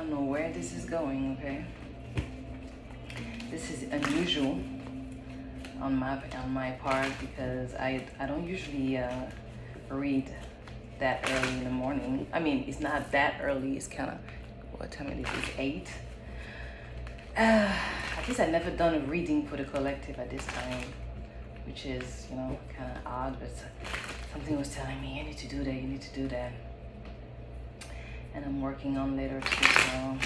don't know where this is going, okay? This is unusual on my part because I don't usually read that early in the morning. I mean, it's not that early. It's kind of, what time it is? It's 8. I guess I never done a reading for the collective at this time, which is, you know, kind of odd, but something was telling me, you need to do that, you need to do that. And I'm working on later too, so I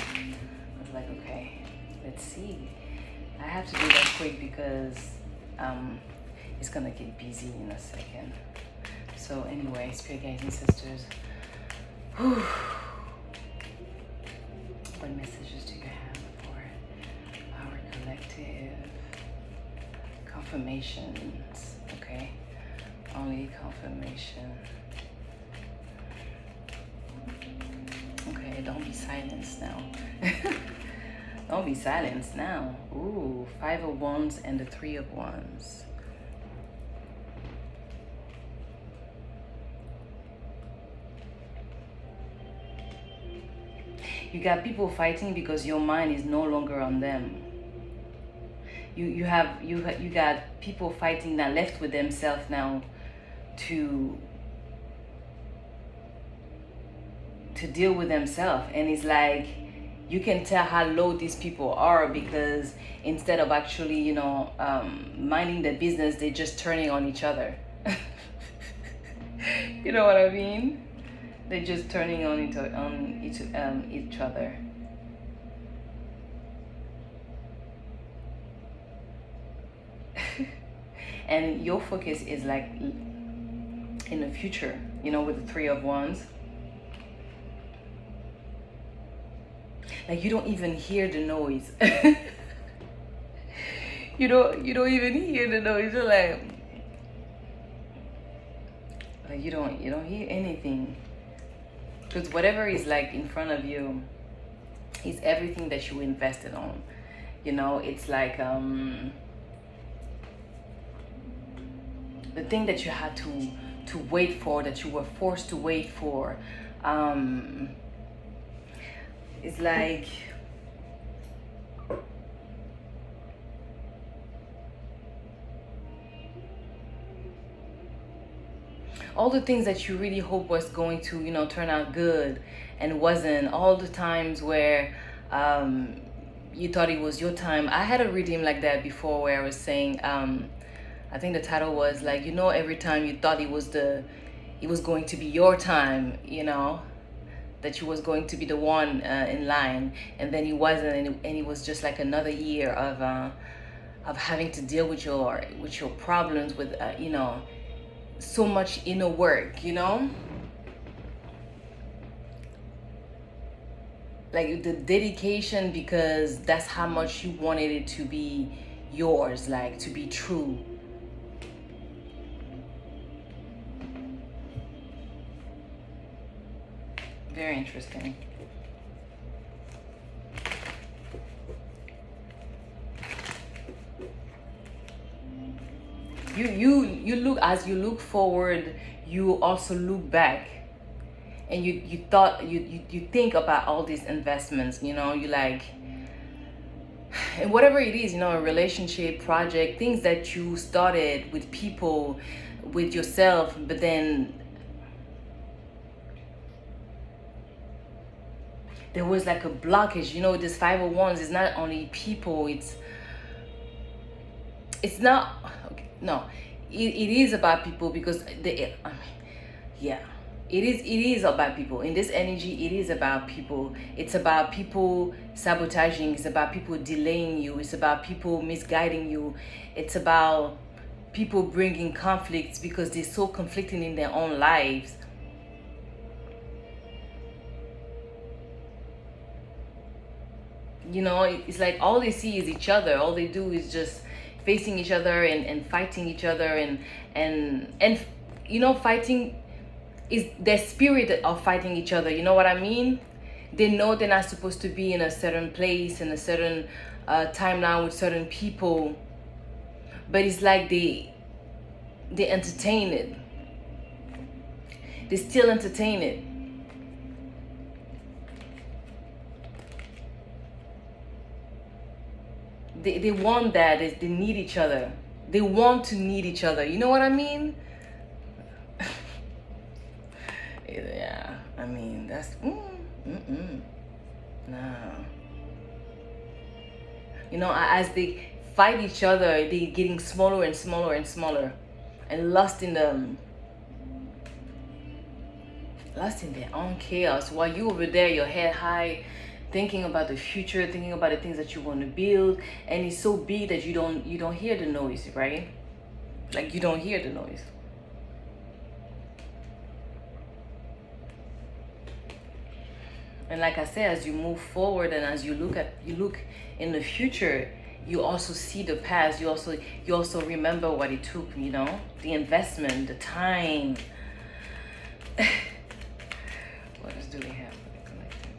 was like, okay, let's see. I have to do that quick because it's gonna get busy in a second. So anyway, spirit guides and sisters, whew, what messages do you have for our collective? Confirmations, okay? Only confirmation. Okay, don't be silenced now. Don't be silenced now. Ooh, 5 of Wands and the 3 of Wands. You got people fighting because your mind is no longer on them. You got people fighting that left with themselves now to deal with themselves, and it's like you can tell how low these people are because instead of actually, you know, minding their business, they're just turning on each other. You know what I mean? They're just turning on each other. And your focus is like in the future, you know, with the 3 of Wands. Like you don't even hear the noise. you don't even hear the noise. You're like you don't hear anything. Because whatever is like in front of you is everything that you invested on. You know, it's like the thing that you had to wait for, that you were forced to wait for. It's like all the things that you really hope was going to, you know, turn out good and wasn't. All the times where you thought it was your time. I had a reading like that before where I was saying, I think the title was like, you know, every time you thought it was going to be your time, you know, that you was going to be the one in line, and then he wasn't, and it was just like another year of having to deal with your problems, with you know, so much inner work, you know, like the dedication, because that's how much you wanted it to be yours, like to be true. Very interesting. You look, as you look forward, you also look back, and you thought you think about all these investments, you know, you like, and whatever it is, you know, a relationship, project, things that you started with people, with yourself, but then there was like a blockage. You know, this 5 of Wands is not only people, it's not, okay, no, it is about people, because yeah, it is about people. In this energy, it is about people. It's about people sabotaging, it's about people delaying you, it's about people misguiding you, it's about people bringing conflicts because they're so conflicting in their own lives. You know, it's like all they see is each other. All they do is just facing each other and fighting each other, and you know, fighting is their spirit of fighting each other. You know what I mean? They know they're not supposed to be in a certain place, in a certain timeline with certain people, but it's like they entertain it. They still entertain it. they want that. They need each other. They want to need each other. You know what I mean? Yeah, I mean, that's no. You know, as they fight each other, they getting smaller and smaller and smaller, and lost in their own chaos. While you over there, your head high, thinking about the future, thinking about the things that you want to build, and it's so big that you don't hear the noise, right? Like you don't hear the noise. And like I said, as you move forward and as you look in the future, you also see the past. You also remember what it took, you know, the investment, the time. What else do we have for the collective?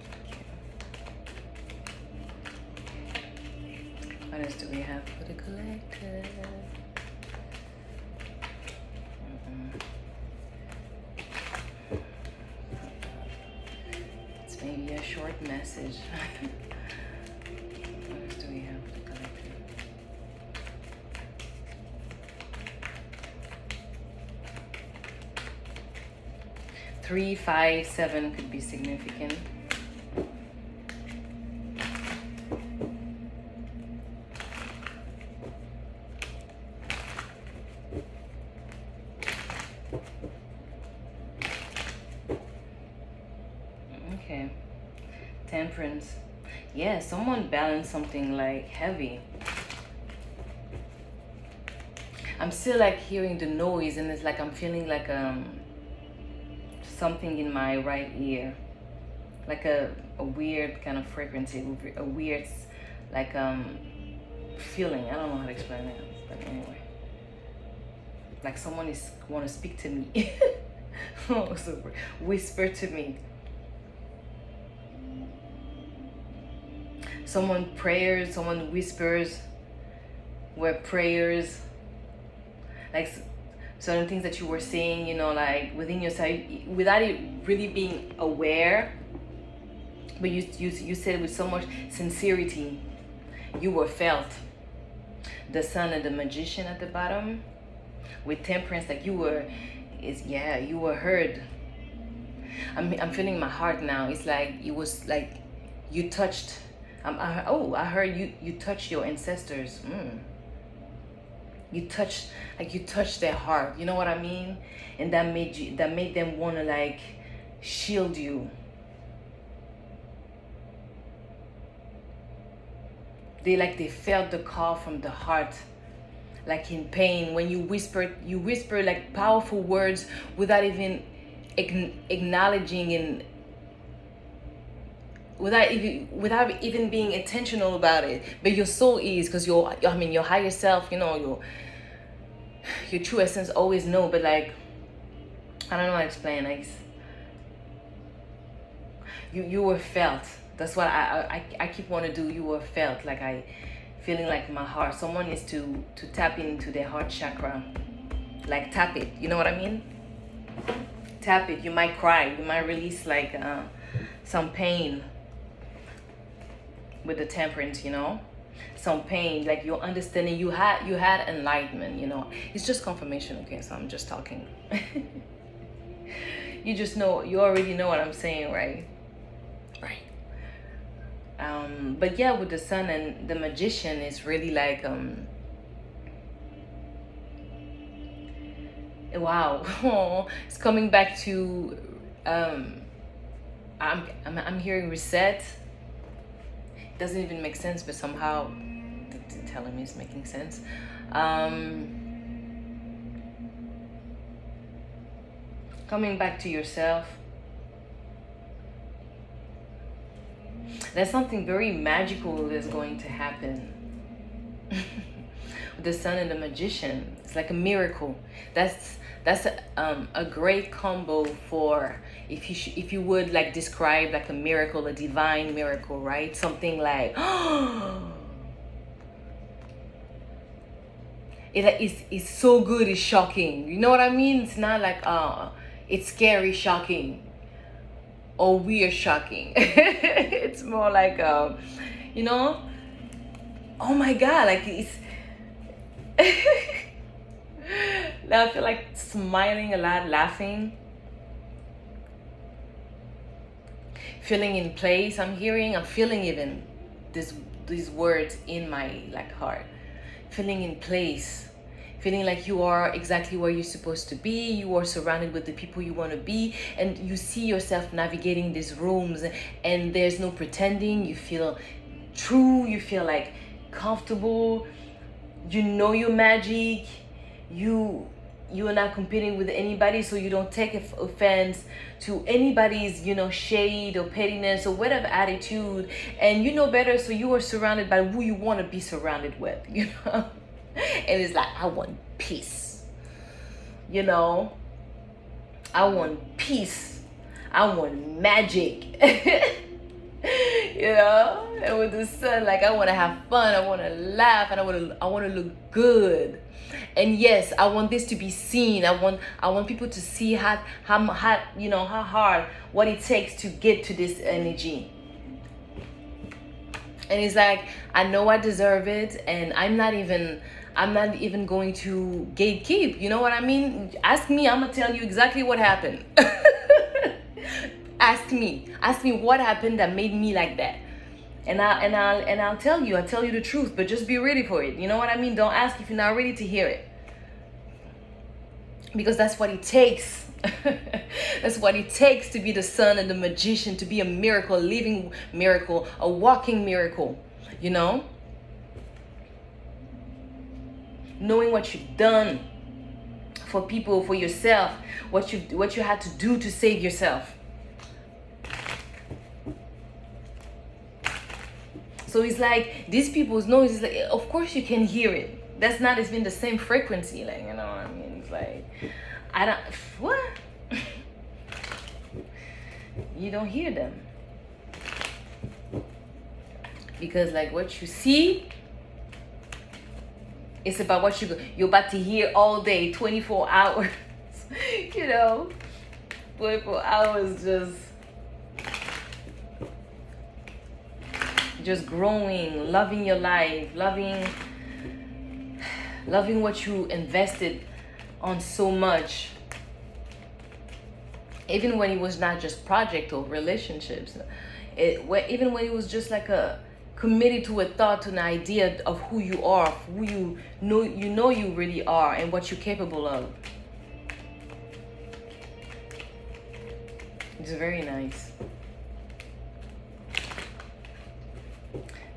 What else do we have for the collective? It's maybe a short message. What else do we have for the collective? 3, 5, 7 could be significant. Okay. Temperance. Yeah, someone balanced something like heavy. I'm still like hearing the noise, and it's like I'm feeling like something in my right ear, like a weird kind of frequency, a weird like feeling. I don't know how to explain it, but anyway, like someone is want to speak to me. Oh, so whisper to me. Someone whispers, where prayers, like certain things that you were saying, you know, like within yourself, without it really being aware, but you said it with so much sincerity. You were felt. The Sun and the Magician at the bottom, with Temperance, like you were heard. I'm feeling my heart now. It's like it was like you touched. I heard you touched your ancestors. You touched their heart. You know what I mean? And that made them want to like shield you. They felt the call from the heart, like in pain. When you whisper like powerful words without even acknowledging and without even being intentional about it. But your soul is, because your higher self, you know, your true essence always know. But like, I don't know how to explain. Like, you were felt. That's what I keep wanting to do. You were felt. Like I feeling like my heart. Someone needs to tap into their heart chakra. Like tap it. You know what I mean? Tap it. You might cry. You might release like some pain with the Temperance. You know, some pain. Like you're understanding. You had enlightenment. You know, it's just confirmation. Okay, so I'm just talking. You just know. You already know what I'm saying, right? Right. But yeah, with the Sun and the Magician, it's really like wow. Oh, it's coming back to I'm hearing reset. It doesn't even make sense, but somehow telling me it's making sense. Coming back to yourself. There's something very magical that's going to happen. With the Sun and the Magician, it's like a miracle. That's a great combo for if you would like describe like a miracle, a divine miracle, right? Something like it's so good, it's shocking. You know what I mean? It's not like it's scary, shocking, or weird, shocking. It's more like you know, oh my God, like it's now I feel like smiling a lot, laughing, feeling in place. I'm feeling even this these words in my like heart. Feeling in place. Feeling like you are exactly where you're supposed to be. You are surrounded with the people you want to be, and you see yourself navigating these rooms, and there's no pretending. You feel true, you feel like comfortable, you know your magic, you are not competing with anybody, so you don't take offense to anybody's, you know, shade or pettiness or whatever attitude, and you know better, so you are surrounded by who you want to be surrounded with, you know. And it's like, I want peace, you know, I want peace, I want magic. You know, and with the sun, like, I want to have fun, I want to laugh, and I want to look good. And yes, I want this to be seen. I want people to see how you know, how hard, what it takes to get to this energy. And it's like, I know I deserve it, and I'm not even going to gatekeep. You know what I mean? Ask me, I'm gonna tell you exactly what happened. Ask me what happened that made me like that, and I'll tell you. I'll tell you the truth, but just be ready for it. You know what I mean? Don't ask if you're not ready to hear it, because that's what it takes. That's what it takes to be the son and the magician, to be a miracle, a living miracle, a walking miracle. You know, knowing what you've done for people, for yourself, what you had to do to save yourself. So it's like, these people's noise is like, of course you can hear it. That's not even the same frequency, like, you know what I mean? It's like, I don't, what? You don't hear them. Because like what you see, it's about what you're about to hear all day, 24 hours. You know, 24 hours just growing, loving your life, loving what you invested on so much, even when it was not just project or relationships, even when it was just like a committed to a thought, to an idea of who you are, who you know you really are, and what you're capable of. It's very nice.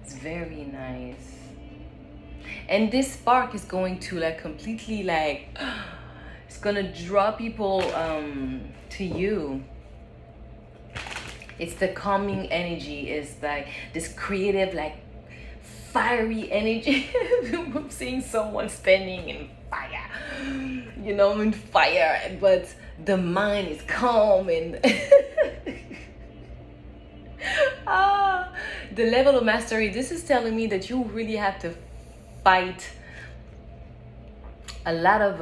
It's very nice. And this spark is going to like completely like, it's gonna draw people to you. It's the calming energy. It's like this creative, like fiery energy. I'm seeing someone standing in fire, you know, in fire, but the mind is calm and the level of mastery. This is telling me that you really have to fight a lot of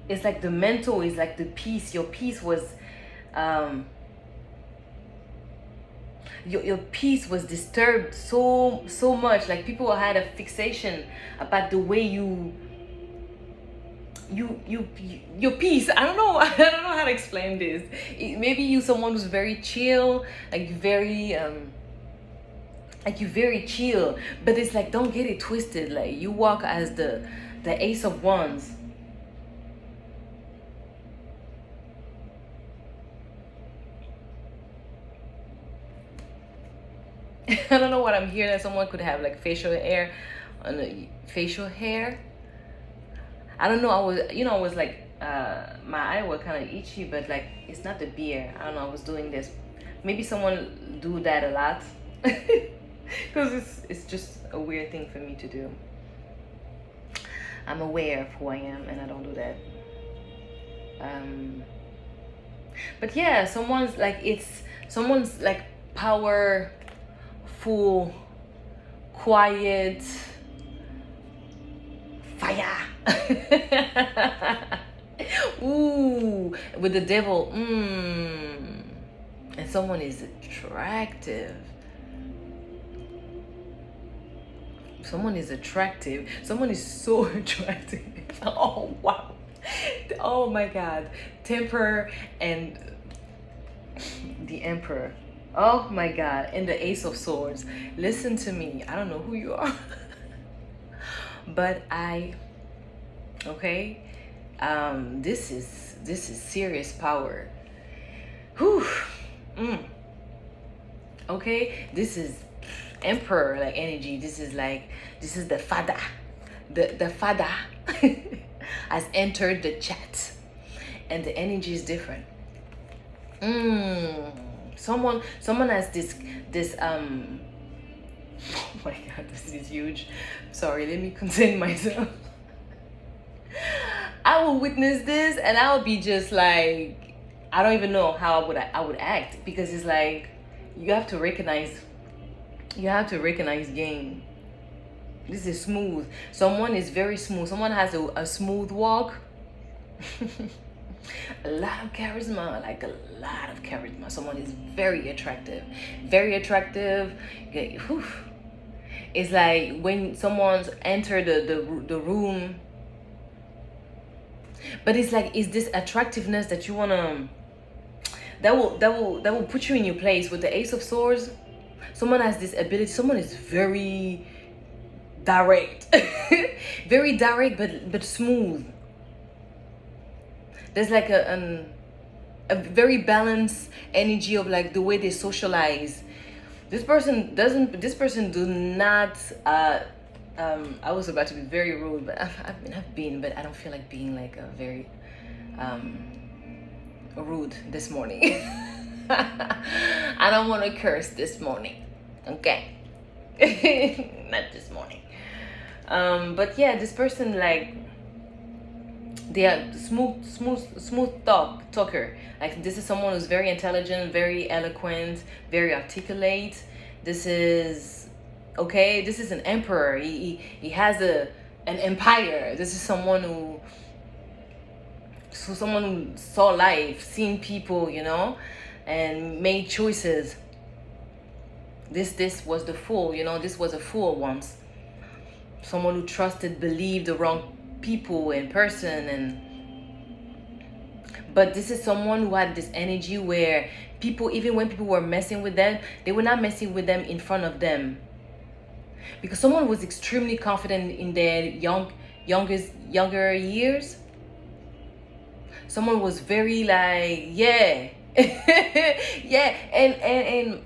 it's like the mental is like the peace. Your peace was your peace was disturbed so much. Like people had a fixation about the way your peace. I don't know. I don't know how to explain this. Maybe someone who's very chill, like very like you're very chill, but it's like, don't get it twisted. Like you walk as the Ace of Wands. I don't know what I'm hearing. That someone could have like facial hair on the facial hair. I don't know. I was like, my eye was kind of itchy, but like it's not the beer. I don't know. I was doing this. Maybe someone do that a lot, because it's just a weird thing for me to do. I'm aware of who I am, and I don't do that. But yeah, someone's like powerful, quiet, fire. Ooh, with the devil. and someone is attractive. Someone is attractive. Someone is so attractive. Oh wow. Oh my god. Temper and the Emperor. Oh my god. And the Ace of Swords. Listen to me. I don't know who you are. But okay. This is serious power. Whew. Mm. Okay, this is emperor like energy. This is the father. The father has entered the chat, and the energy is different. Someone has this oh my god, this is huge. Sorry, let me contain myself. I will witness this and I'll be just like, I don't even know how I would act, because it's like you have to recognize game. This is smooth. Someone is very smooth. Someone has a smooth walk. A lot of charisma, like a lot of charisma. Someone is very attractive. Very attractive. Okay, whew. It's like when someone's entered the room. But it's like, is this attractiveness that you wanna that will put you in your place with the Ace of Swords. Someone has this ability. Someone is very direct. Very direct, but smooth. There's like a very balanced energy of like the way they socialize. This person do not I was about to be very rude, but I've been, but I don't feel like being like a very rude this morning. I don't want to curse this morning. Okay. Not this morning. But yeah, this person, like, they are smooth talker. Like, this is someone who's very intelligent, very eloquent, very articulate. This is an emperor. He has an empire. This is someone who saw life, seen people, and made choices. This was the fool. This was a fool once. Someone who trusted, believed the wrong people in person, but this is someone who had this energy where people, even when people were messing with them, they were not messing with them in front of them, because someone was extremely confident in their younger years. Someone was very like, yeah. Yeah, and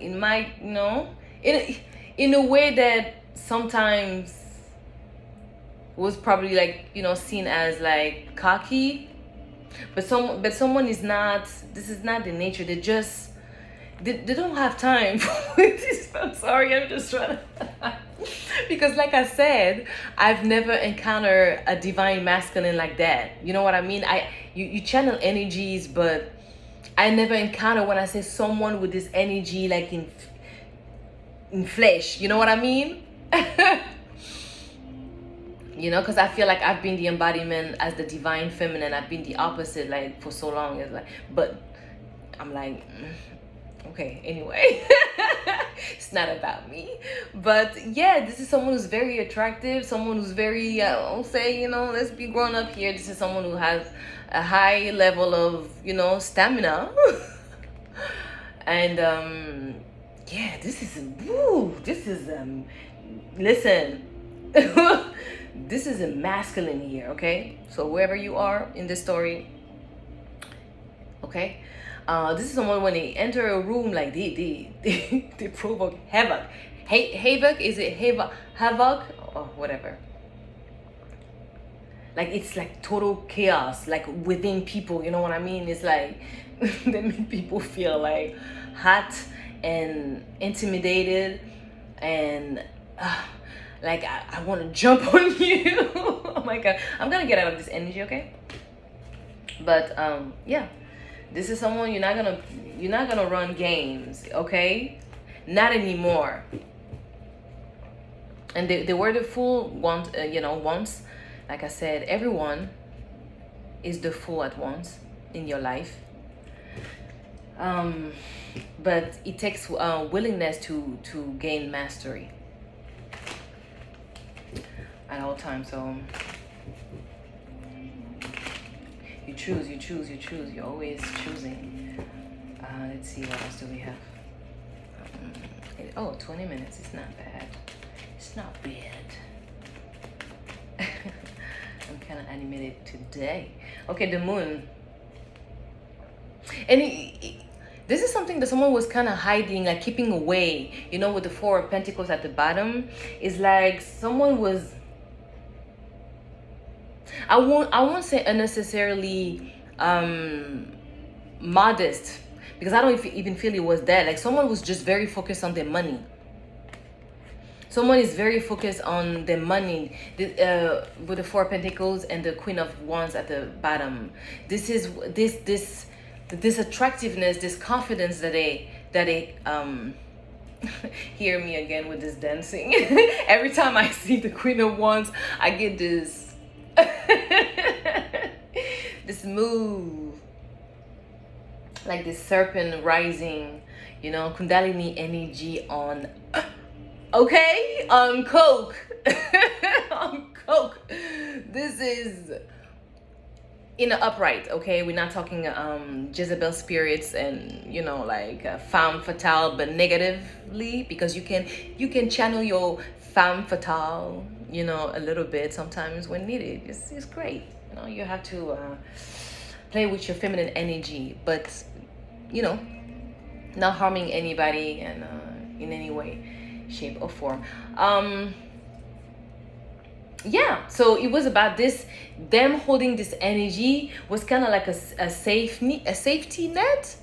in my, in a way that sometimes was probably like, seen as like cocky, but someone is not. This is not the nature. They don't have time for this. I'm sorry, I'm just trying to because like I said, I've never encountered a divine masculine like that. You know what I mean? You channel energies, but I never encounter, when I say someone with this energy like in flesh. You know what I mean? Because I feel like I've been the embodiment as the divine feminine. I've been the opposite, like, for so long. It's like, but I'm like, okay, anyway. It's not about me. But yeah, this is someone who's very attractive, someone who's very, I'll say, let's be grown up here. This is someone who has a high level of, stamina. And yeah, this is listen. This is a masculine here, okay? So wherever you are in this story, okay? This is someone, when they enter a room, like they provoke havoc. Havoc, is it havoc or whatever? Like, it's like total chaos, like within people. You know what I mean? It's like they make people feel like hot and intimidated, and like I want to jump on you. Oh my god, I'm gonna get out of this energy, okay? But yeah, this is someone you're not gonna run games, okay? Not anymore. And they were the fool once. Like I said, everyone is the fool at once in your life. um, but it takes willingness to gain mastery at all times. So you choose, you choose, you choose. You're always choosing. Let's see, what else do we have? 20 minutes. It's not bad. It's not bad. I'm kind of animated today. Okay, the moon. And this is something that someone was kind of hiding, like keeping away, with the Four of Pentacles at the bottom. It's like someone was, I won't say unnecessarily modest, because I don't even feel it was that. Like someone was just very focused on their money. Someone is very focused on their money, with the Four of Pentacles and the Queen of Wands at the bottom. This is this attractiveness, this confidence that they hear me again with this dancing. Every time I see the Queen of Wands, I get this this move, like this serpent rising, Kundalini energy on. Okay, on coke. On coke. This is in the upright. Okay, we're not talking Jezebel spirits and like femme fatale, but negatively, because you can channel your femme fatale a little bit sometimes when needed. It's great. You have to play with your feminine energy, but not harming anybody and in any way, shape or form. Yeah, so it was about this. Them holding this energy was kind of like a safety net.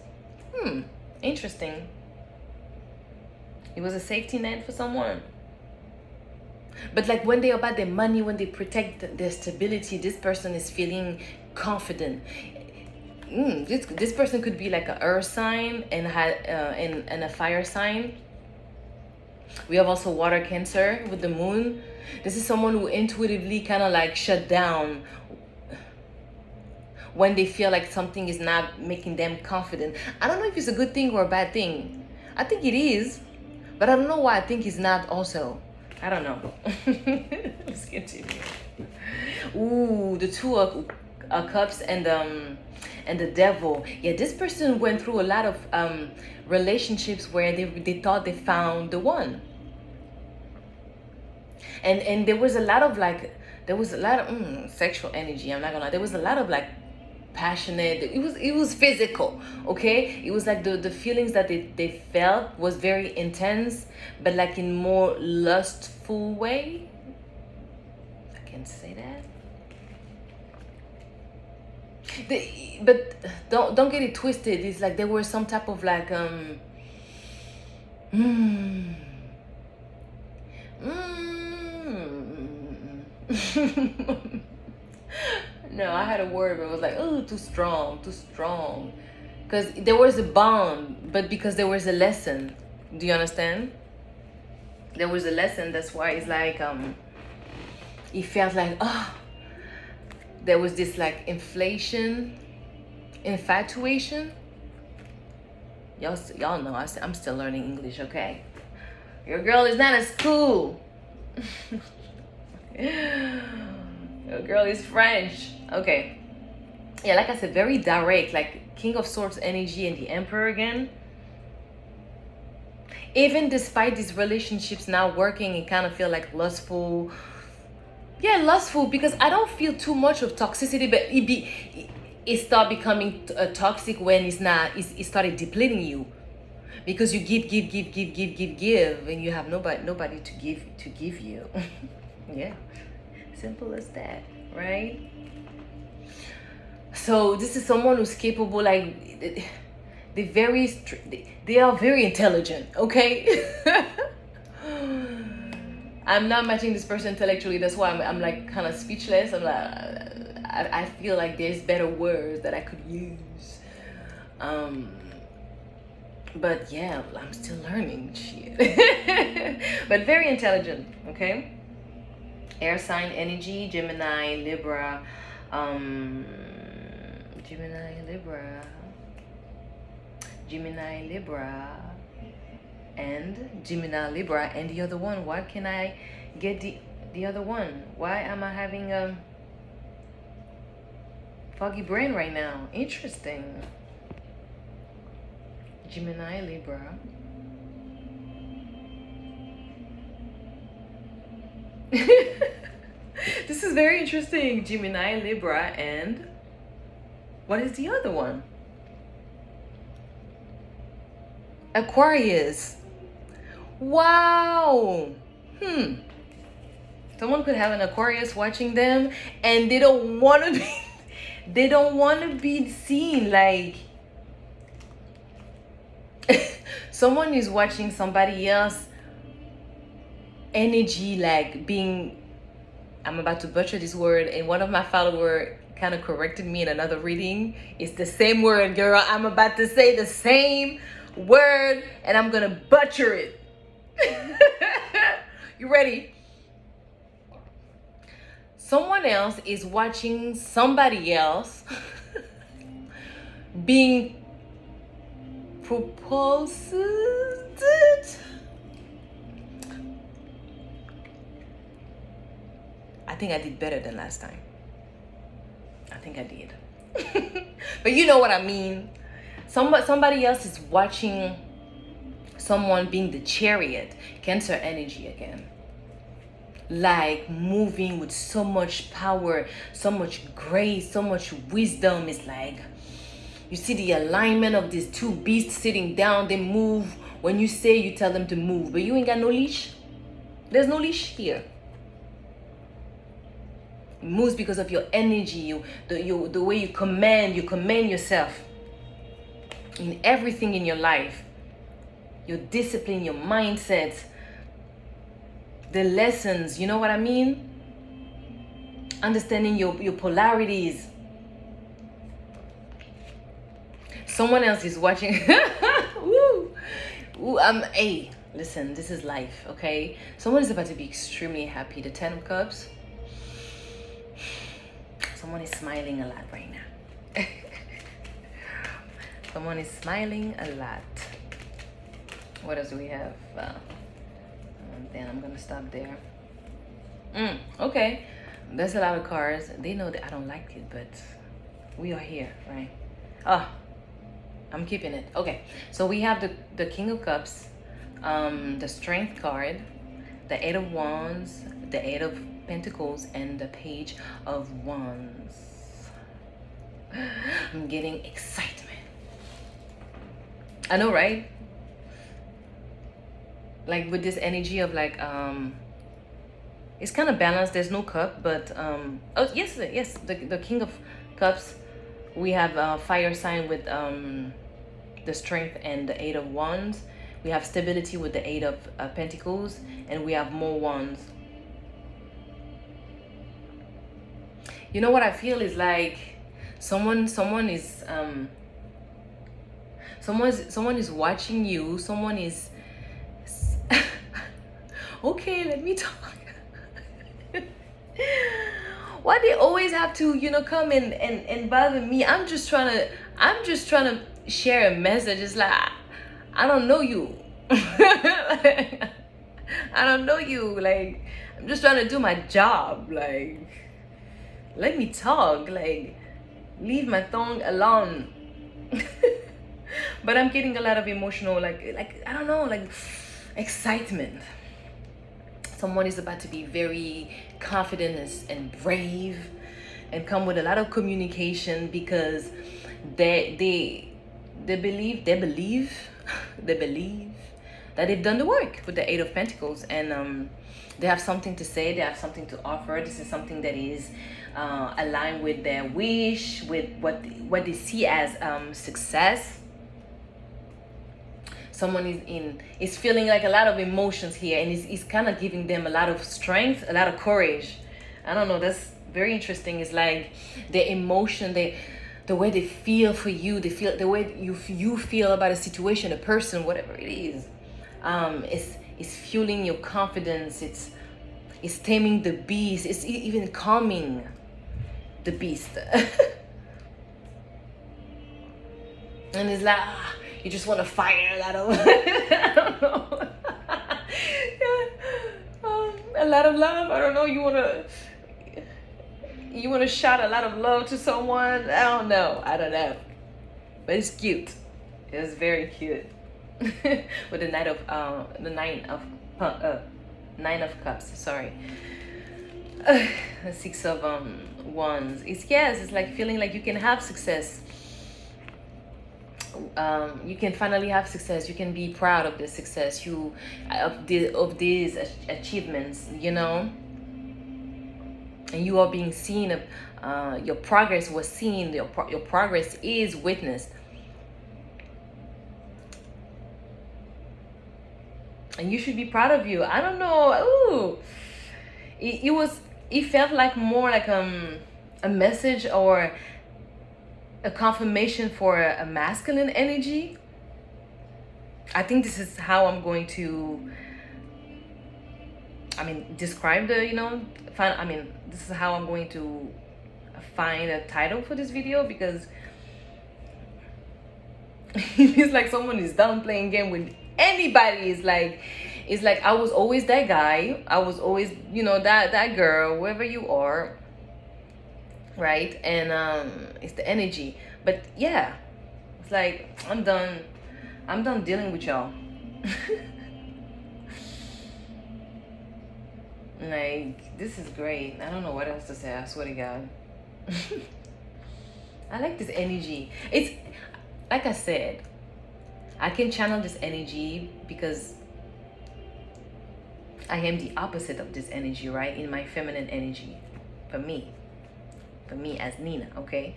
Interesting. It was a safety net for someone. But like when they're about their money, when they protect their stability, this person is feeling confident. This person could be like an earth sign and a fire sign. We have also water Cancer with the moon. This is someone who intuitively kind of like shut down when they feel like something is not making them confident. I don't know if it's a good thing or a bad thing. I think it is, but I don't know why I think it's not also. I don't know. Let's continue. Ooh, the Two of Cups and the Devil. Yeah, this person went through a lot of relationships where they thought they found the one. And there was a lot of sexual energy. I'm not gonna lie. There was a lot of like passionate. It was physical. Okay, it was like the feelings that they felt was very intense, but like in more lustful way. If I can say that. But don't get it twisted. It's like there was some type of like No, I had a word, but it was like, oh, too strong. Because there was a bond, but because there was a lesson. Do you understand? There was a lesson. That's why it's like it felt like there was this like infatuation. Y'all know I'm still learning English, okay? Your girl is not at school. Your girl is French. Okay. Yeah, like I said, very direct, like King of Swords energy and the Emperor again. Even despite these relationships not working, it kind of feel like lustful. Yeah, lustful, because I don't feel too much of toxicity, but it start becoming toxic when it started depleting you, because you give, and you have nobody to give you. Yeah, simple as that, right? So this is someone who's capable, like they are very intelligent, okay? I'm not matching this person intellectually. That's why I'm like kind of speechless. I'm like, I feel like there's better words that I could use. But yeah, I'm still learning shit. But very intelligent, okay? Air sign energy, Gemini, Libra, Gemini, Gemini, Libra, and Gemini, Libra, and the other one. Why can I get the other one? Why am I having a foggy brain right now? Interesting. Gemini, Libra. This is very interesting. Gemini, Libra, and what is the other one? Aquarius. Wow. Someone could have an Aquarius watching them and they don't want to be they don't want to be seen, like someone is watching somebody else energy, like being, I'm about to butcher this word, and one of my followers kind of corrected me in another reading. It's the same word, girl. I'm about to say the same word and I'm gonna butcher it. You ready? Someone else is watching somebody else being proposed. I think I did better than last time. I think I did. But you know what I mean. Somebody else is watching someone being the chariot. Cancer energy again. Like moving with so much power, so much grace, so much wisdom. It's like you see the alignment of these two beasts sitting down. They move. When you say, you tell them to move, but you ain't got no leash. There's no leash here. It moves because of your energy, the way you command yourself in everything in your life, your discipline, your mindset, the lessons, you know what I mean? Understanding your polarities. Someone else is watching. Woo. Ooh, hey, listen, this is life, okay? Someone is about to be extremely happy. The 10 of Cups. Someone is smiling a lot right now. Someone is smiling a lot. What else do we have? Then I'm gonna stop there. Okay, there's a lot of cards. They know that I don't like it, but we are here, right? I'm keeping it. Okay, so we have the King of Cups, the Strength card, the 8 of Wands, the 8 of Pentacles, and the Page of Wands. I'm getting excitement. I know, right? Like with this energy of like it's kind of balanced. There's no cup, but oh yes, the King of Cups. We have fire sign with the Strength and the 8 of Wands. We have stability with the 8 of Pentacles, and we have more Wands. You know what I feel is like someone is watching you. Someone is okay, let me talk. Why they always have to, come and bother me? I'm just trying to share a message. It's like I don't know you. I don't know you. Like, I'm just trying to do my job. Like, let me talk. Like, leave my tongue alone. But I'm getting a lot of emotional, like I don't know, like excitement. Someone is about to be very confident and brave and come with a lot of communication because they believe that they've done the work with the 8 of Pentacles, and they have something to say, they have something to offer. This is something that is aligned with their wish, with what they see as success. Someone is feeling like a lot of emotions here, and is kind of giving them a lot of strength, a lot of courage. I don't know, that's very interesting. It's like the emotion, the way they feel for you, they feel the way you feel about a situation, a person, whatever it is. It's fueling your confidence. It's taming the beast. It's even calming the beast. And it's like You just want to fire a lot of I don't know. A lot of love. I don't know. You want to shout a lot of love to someone. I don't know. But it's cute. It's very cute. With the nine of cups. Sorry. The six of wands. It's like feeling like you can have success. You can finally have success. You can be proud of the success of these achievements, and you are being seen. Your progress was seen. Your progress is witnessed, and you should be proud of you. I don't know. Ooh, it felt like more like a message or a confirmation for a masculine energy. I think this is how I'm going to, describe this is how I'm going to find a title for this video, because it's like someone is done playing game with anybody. It's like I was always that guy. I was always, that girl, whoever you are. Right? And it's the energy. But yeah, it's like I'm done dealing with y'all. Like, this is great. I don't know what else to say. I swear to God. I like this energy. It's like I said, I can channel this energy because I am the opposite of this energy, right? In my feminine energy, for me as Nina, okay?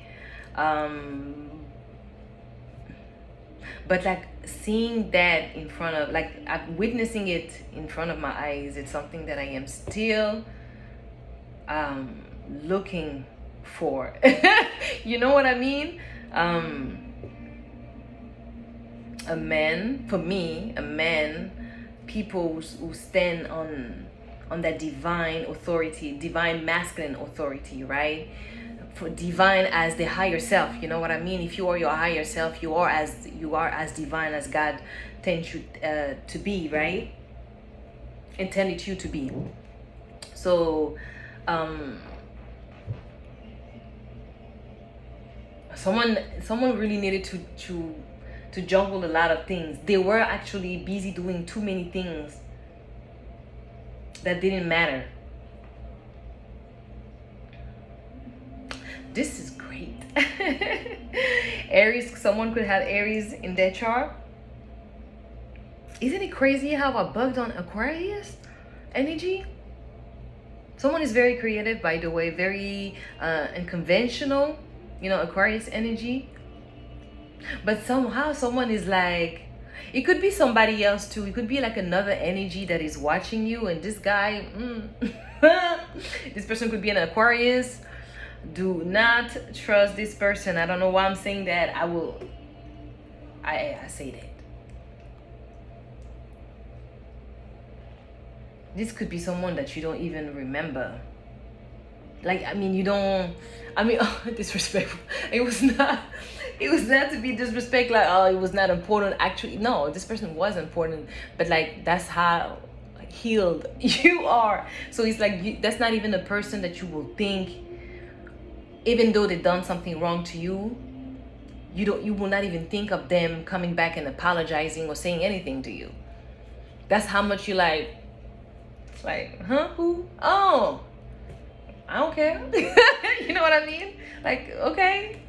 But like seeing that in front of, like I'm witnessing it in front of my eyes, it's something that I am still looking for. You know what I mean? A man, for me, people who stand on that divine authority, divine masculine authority, right? For divine as the higher self, you know what I mean? If you are your higher self, you are as divine as God intends you to be, right? Intended you to be. So someone really needed to juggle a lot of things. They were actually busy doing too many things that didn't matter. This is great. Aries, someone could have Aries in their chart. Isn't it crazy how I bugged on Aquarius energy? Someone is very creative, by the way, very unconventional, Aquarius energy. But somehow someone is like, it could be somebody else too. It could be like another energy that is watching you, and this guy, this person could be an Aquarius. Do not trust this person. I don't know why I'm saying that. I say that. This could be someone that you don't even remember. Like, disrespectful. It was not to be disrespect, like, oh, it was not important. Actually, no, this person was important, but like, that's how healed you are. So it's like, that's not even a person that you will think, even though they've done something wrong to you, you will not even think of them coming back and apologizing or saying anything to you. That's how much you like, huh? Who? Oh, I don't care. You know what I mean? Like, okay.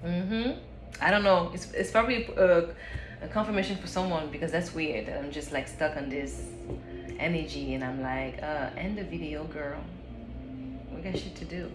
I don't know. It's probably a confirmation for someone, because that's weird. I'm just like stuck on this energy, and I'm like, end the video, girl. We got shit to do.